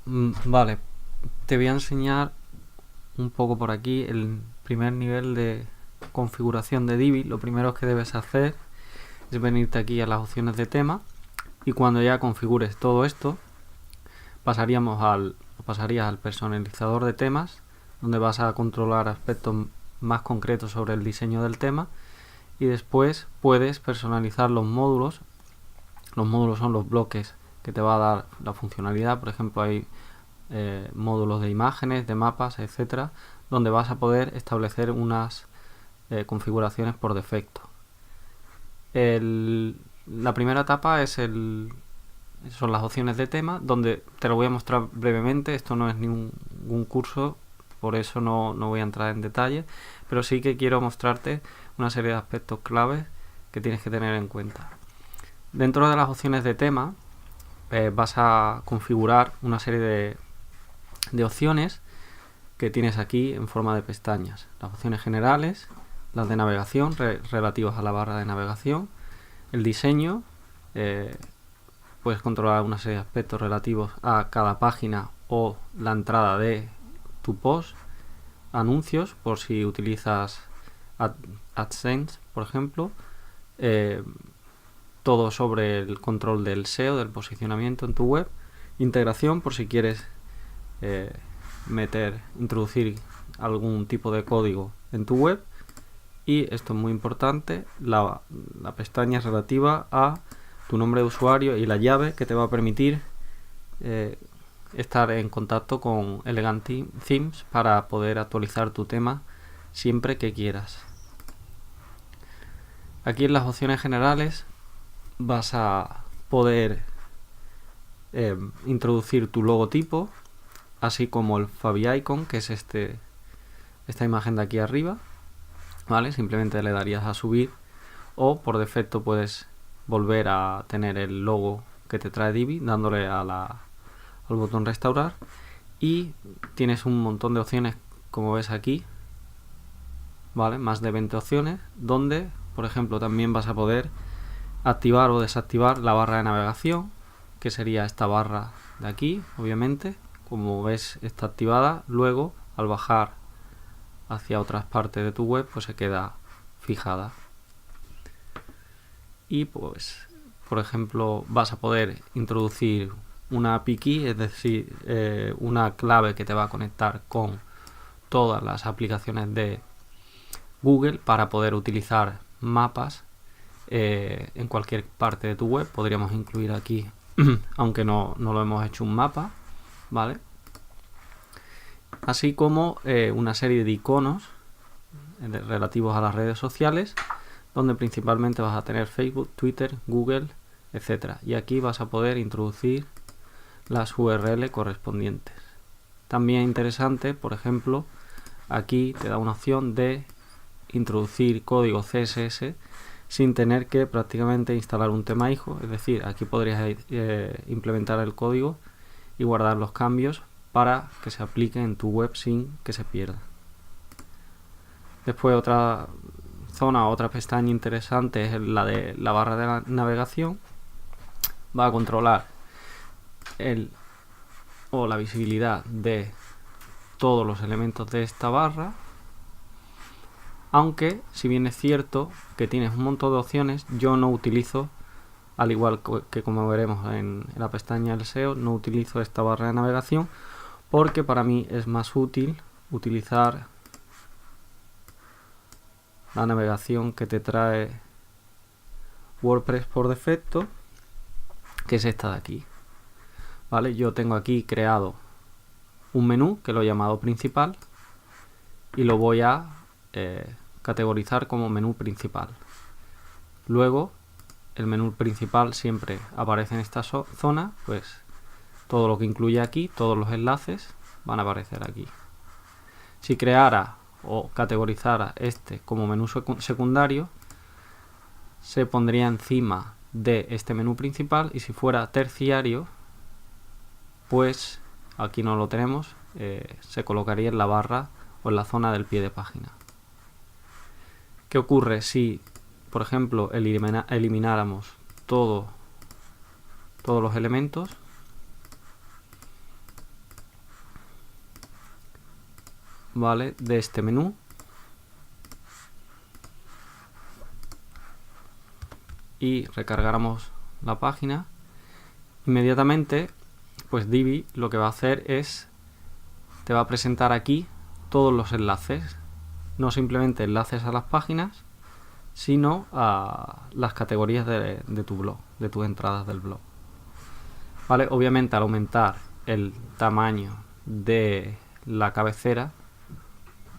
Vale, te voy a enseñar un poco por aquí el primer nivel de configuración de Divi. Lo primero que debes hacer es venirte aquí a las opciones de tema, y cuando ya configures todo esto pasarías al personalizador de temas, donde vas a controlar aspectos más concretos sobre el diseño del tema, y después puedes personalizar los módulos. Los módulos son los bloques que te va a dar la funcionalidad. Por ejemplo, hay módulos de imágenes, de mapas, etcétera, donde vas a poder establecer unas configuraciones por defecto. La primera etapa son las opciones de tema, donde te lo voy a mostrar brevemente. Esto no es ningún curso, por eso no voy a entrar en detalle, pero sí que quiero mostrarte una serie de aspectos claves que tienes que tener en cuenta. Dentro de las opciones de tema vas a configurar una serie de opciones que tienes aquí en forma de pestañas. Las opciones generales, las de navegación relativas a la barra de navegación, el diseño, puedes controlar una serie de aspectos relativos a cada página o la entrada de tu post, anuncios por si utilizas AdSense, por ejemplo, todo sobre el control del SEO, del posicionamiento en tu web, integración por si quieres introducir algún tipo de código en tu web, y esto es muy importante, la pestaña relativa a tu nombre de usuario y la llave que te va a permitir estar en contacto con Elegant Themes para poder actualizar tu tema siempre que quieras. Aquí en las opciones generales vas a poder introducir tu logotipo, así como el favicon, que es esta imagen de aquí arriba, ¿vale? Simplemente le darías a subir, o por defecto puedes volver a tener el logo que te trae Divi dándole al botón restaurar, y tienes un montón de opciones, como ves aquí, ¿vale? Más de 20 opciones, donde por ejemplo también vas a poder activar o desactivar la barra de navegación, que sería esta barra de aquí. Obviamente, como ves, está activada. Luego, al bajar hacia otras partes de tu web, pues se queda fijada. Y pues, por ejemplo, vas a poder introducir una API key, es decir, una clave que te va a conectar con todas las aplicaciones de Google para poder utilizar mapas en cualquier parte de tu web. Podríamos incluir aquí, aunque no lo hemos hecho, un mapa, ¿vale? Así como una serie de iconos relativos a las redes sociales, donde principalmente vas a tener Facebook, Twitter, Google, etcétera. Y aquí vas a poder introducir las URL correspondientes. También interesante, por ejemplo, aquí te da una opción de introducir código CSS sin tener que prácticamente instalar un tema hijo. Es decir, aquí podrías implementar el código y guardar los cambios para que se aplique en tu web sin que se pierda. Después, otra zona, otra pestaña interesante es la de la barra de navegación. Va a controlar la visibilidad de todos los elementos de esta barra, aunque si bien es cierto que tienes un montón de opciones, yo no utilizo, al igual que como veremos en la pestaña del SEO, no utilizo esta barra de navegación, porque para mí es más útil utilizar la navegación que te trae WordPress por defecto, que es esta de aquí, ¿vale? Yo tengo aquí creado un menú que lo he llamado principal y lo voy a categorizar como menú principal. Luego, el menú principal siempre aparece en esta zona, pues todo lo que incluye aquí, todos los enlaces van a aparecer aquí. Si creara o categorizara este como menú secundario, se pondría encima de este menú principal, y si fuera terciario, pues aquí no lo tenemos, se colocaría en la barra o en la zona del pie de página. ¿Qué ocurre si, por ejemplo, elimináramos todos los elementos? ¿vale?, de este menú. Y recargáramos la página, inmediatamente pues Divi lo que va a hacer es te va a presentar aquí todos los enlaces, no simplemente enlaces a las páginas, sino a las categorías de tu blog, de tus entradas del blog. ¿Vale? Obviamente al aumentar el tamaño de la cabecera,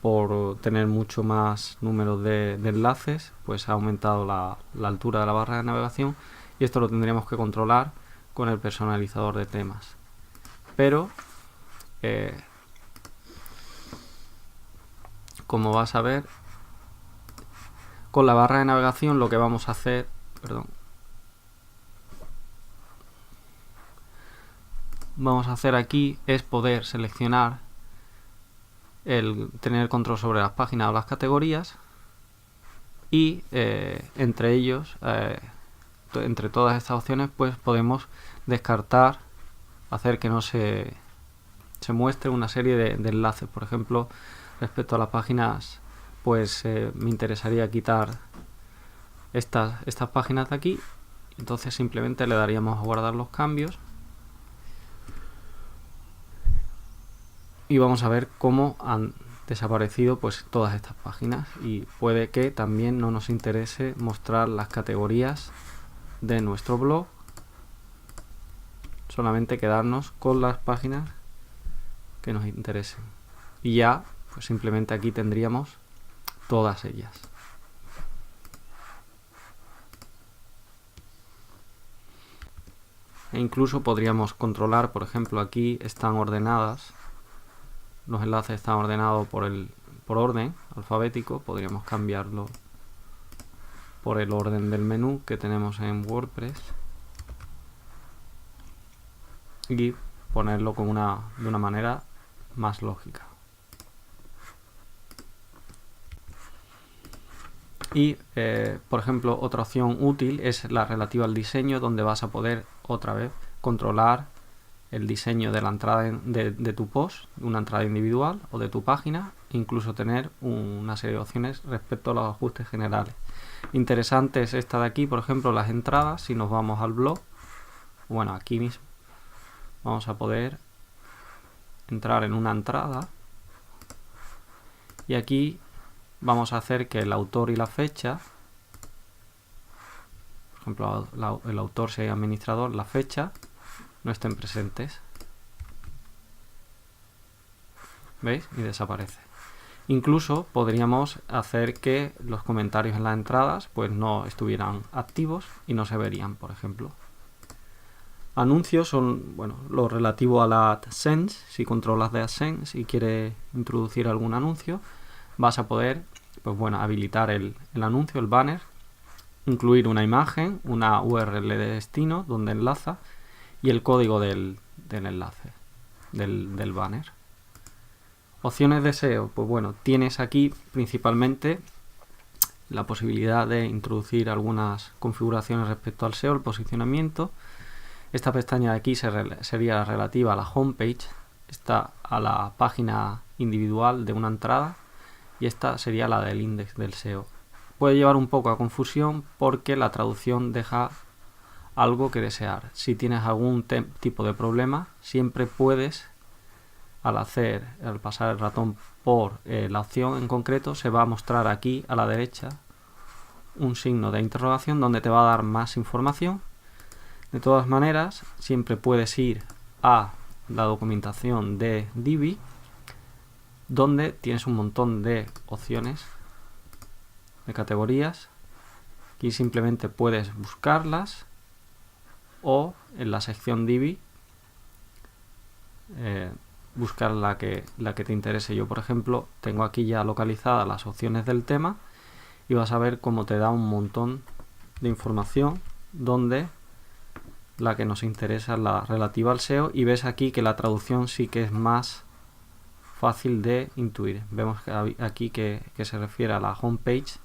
por tener mucho más número de enlaces, pues ha aumentado la altura de la barra de navegación, y esto lo tendríamos que controlar con el personalizador de temas. Pero como vas a ver, con la barra de navegación lo que vamos a hacer, vamos a hacer aquí es poder seleccionar tener control sobre las páginas o las categorías, y entre ellos, entre todas estas opciones, pues podemos descartar, hacer que no se muestre una serie de enlaces. Por ejemplo, respecto a las páginas, pues me interesaría quitar estas páginas de aquí. Entonces simplemente le daríamos a guardar los cambios y vamos a ver cómo han desaparecido pues todas estas páginas, y puede que también no nos interese mostrar las categorías de nuestro blog, solamente quedarnos con las páginas que nos interesen, y ya pues simplemente aquí tendríamos todas ellas. E incluso podríamos controlar, por ejemplo, aquí están ordenadas, los enlaces están ordenados por orden alfabético, podríamos cambiarlo por el orden del menú que tenemos en WordPress y ponerlo de una manera más lógica. Y por ejemplo, otra opción útil es la relativa al diseño, donde vas a poder otra vez controlar el diseño de la entrada de tu post, una entrada individual o de tu página, e incluso tener una serie de opciones respecto a los ajustes generales. Interesante es esta de aquí, por ejemplo, las entradas. Si nos vamos al blog, bueno, aquí mismo vamos a poder entrar en una entrada, y aquí vamos a hacer que el autor y la fecha, por ejemplo, el autor sea administrador, la fecha, no estén presentes. ¿Veis? Y desaparece. Incluso podríamos hacer que los comentarios en las entradas pues no estuvieran activos y no se verían, por ejemplo. Anuncios son, bueno, lo relativo a la AdSense. Si controlas de AdSense y quieres introducir algún anuncio, vas a poder, pues bueno, habilitar el anuncio, el banner, incluir una imagen, una URL de destino donde enlaza, y el código del enlace, del banner. Opciones de SEO, pues bueno, tienes aquí principalmente la posibilidad de introducir algunas configuraciones respecto al SEO, el posicionamiento. Esta pestaña de aquí sería relativa a la homepage, esta a la página individual de una entrada, y esta sería la del índice del SEO. Puede llevar un poco a confusión porque la traducción deja algo que desear. Si tienes algún tipo de problema, siempre puedes, al pasar el ratón por la opción en concreto, se va a mostrar aquí a la derecha un signo de interrogación donde te va a dar más información. De todas maneras, siempre puedes ir a la documentación de Divi, donde tienes un montón de opciones de categorías. Aquí simplemente puedes buscarlas, o en la sección Divi buscar la que te interese. Yo, por ejemplo, tengo aquí ya localizadas las opciones del tema, y vas a ver cómo te da un montón de información, donde la que nos interesa es la relativa al SEO, y ves aquí que la traducción sí que es más fácil de intuir. Vemos que aquí que se refiere a la homepage,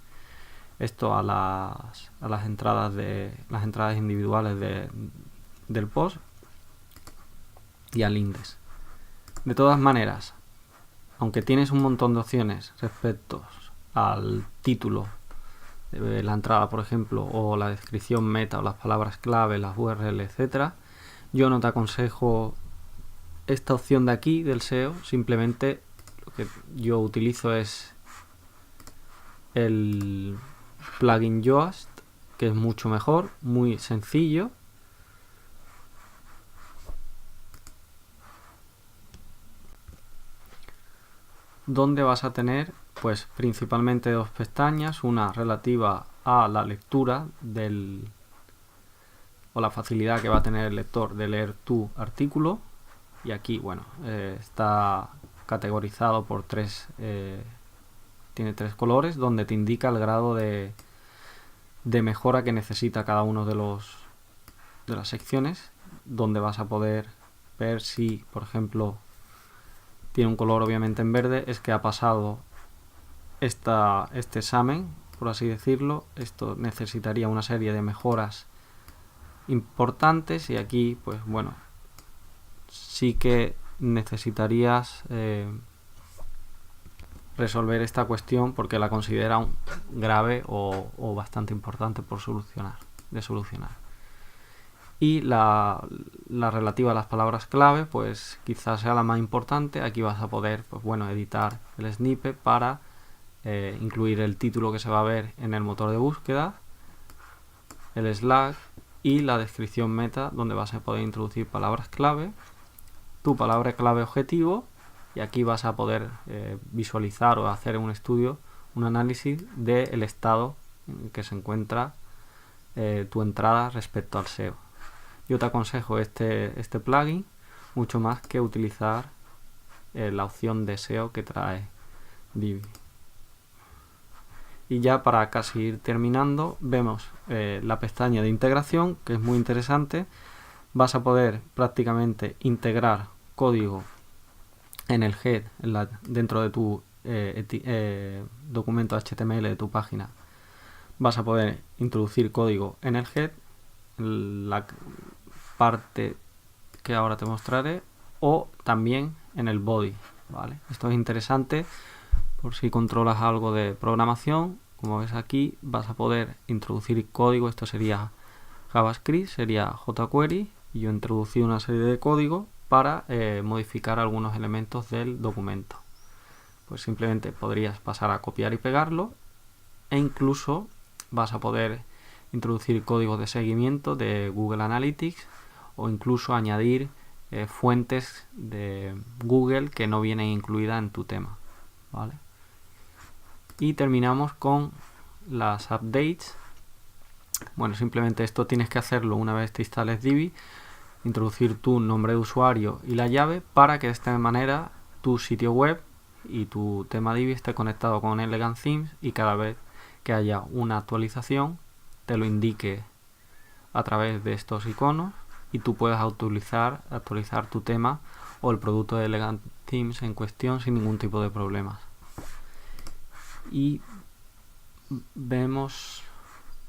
esto a las entradas individuales del post, y al índice. De todas maneras, aunque tienes un montón de opciones respecto al título de la entrada, por ejemplo, o la descripción meta, o las palabras clave, las URL, etcétera, yo no te aconsejo esta opción de aquí del SEO. Simplemente lo que yo utilizo es el plugin Yoast, que es mucho mejor, muy sencillo. Donde vas a tener pues principalmente dos pestañas, una relativa a la lectura o la facilidad que va a tener el lector de leer tu artículo, y aquí bueno, está categorizado por tiene tres colores donde te indica el grado de mejora que necesita cada uno de las secciones, donde vas a poder ver si, por ejemplo, tiene un color obviamente en verde, es que ha pasado este examen, por así decirlo. Esto necesitaría una serie de mejoras importantes, y aquí pues bueno, sí que necesitarías resolver esta cuestión porque la considera grave o bastante importante de solucionar. Y la relativa a las palabras clave, pues quizás sea la más importante. Aquí vas a poder pues bueno, editar el snippet para incluir el título que se va a ver en el motor de búsqueda, el slug y la descripción meta, donde vas a poder introducir palabras clave, tu palabra clave objetivo, y aquí vas a poder visualizar o hacer un estudio, un análisis del estado en que se encuentra tu entrada respecto al SEO. Yo te aconsejo este plugin mucho más que utilizar la opción de SEO que trae Divi. Y ya para casi ir terminando, vemos la pestaña de integración, que es muy interesante. Vas a poder prácticamente integrar código en el head, dentro de tu documento HTML de tu página. Vas a poder introducir código en el head, en la parte que ahora te mostraré, o también en el body, ¿vale? Esto es interesante por si controlas algo de programación. Como ves aquí, vas a poder introducir código. Esto sería JavaScript, sería jQuery, y yo introducí una serie de código para modificar algunos elementos del documento. Pues simplemente podrías pasar a copiar y pegarlo, e incluso vas a poder introducir códigos de seguimiento de Google Analytics, o incluso añadir fuentes de Google que no vienen incluidas en tu tema, ¿vale? Y terminamos con las updates. Bueno, simplemente esto tienes que hacerlo una vez te instales Divi, introducir tu nombre de usuario y la llave, para que de esta manera tu sitio web y tu tema Divi esté conectado con Elegant Themes, y cada vez que haya una actualización te lo indique a través de estos iconos, y tú puedas actualizar tu tema o el producto de Elegant Themes en cuestión sin ningún tipo de problemas. Y vemos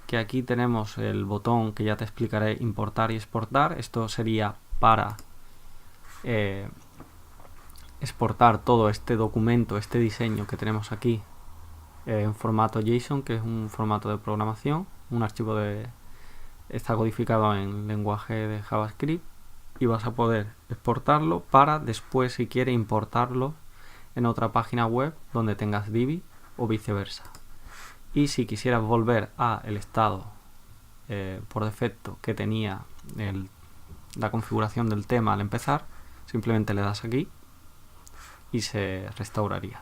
que aquí tenemos el botón que ya te explicaré, importar y exportar. Esto sería para exportar todo este documento, este diseño que tenemos aquí en formato JSON, que es un formato de programación, un archivo está codificado en lenguaje de JavaScript, y vas a poder exportarlo para después, si quieres, importarlo en otra página web donde tengas Divi, o viceversa. Y si quisieras volver al estado por defecto que tenía la configuración del tema al empezar, simplemente le das aquí y se restauraría.